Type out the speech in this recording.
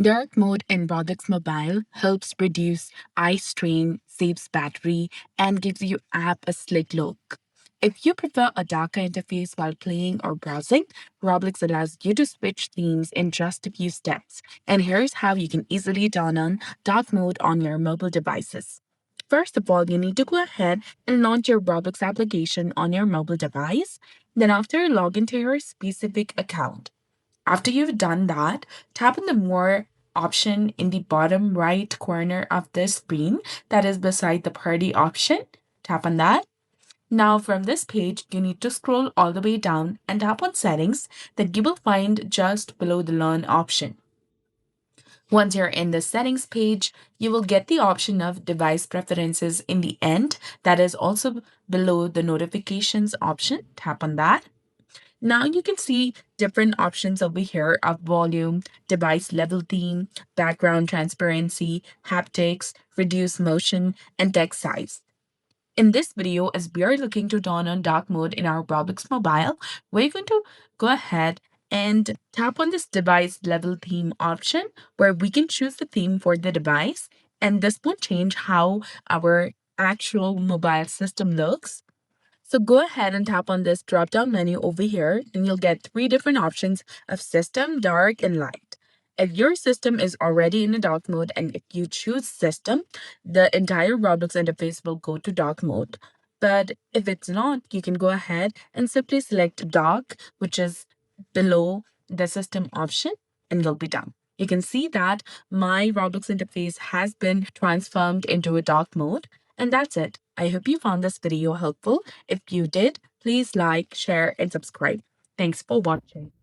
Dark mode in Roblox Mobile helps reduce eye strain, saves battery, and gives your app a slick look. If you prefer a darker interface while playing or browsing, Roblox allows you to switch themes in just a few steps. And here's how you can easily turn on dark mode on your mobile devices. First of all, you need to go ahead and launch your Roblox application on your mobile device. Then, after, log into your specific account. After you've done that, tap on the More option in the bottom right corner of the screen that is beside the Party option. Tap on that. Now, from this page, you need to scroll all the way down and tap on Settings that you will find just below the Learn option. Once you're in the settings page, you will get the option of device preferences in the end that is also below the notifications option. Tap on that. Now you can see different options over here of volume, device level theme, background transparency, haptics, reduce motion, and text size. In this video, as we are looking to turn on dark mode in our Roblox Mobile, we're going to go ahead and tap on this device level theme option where we can choose the theme for the device. And this won't change how our actual mobile system looks. So go ahead and tap on this drop down menu over here, and you'll get three different options of system, dark, and light. If your system is already in a dark mode and if you choose system, the entire Roblox interface will go to dark mode. But if it's not, you can go ahead and simply select dark, which is below the system option, and you'll be done. You can see that my Roblox interface has been transformed into a dark mode. And that's it. I hope you found this video helpful. If you did, please like, share, and subscribe. Thanks for watching.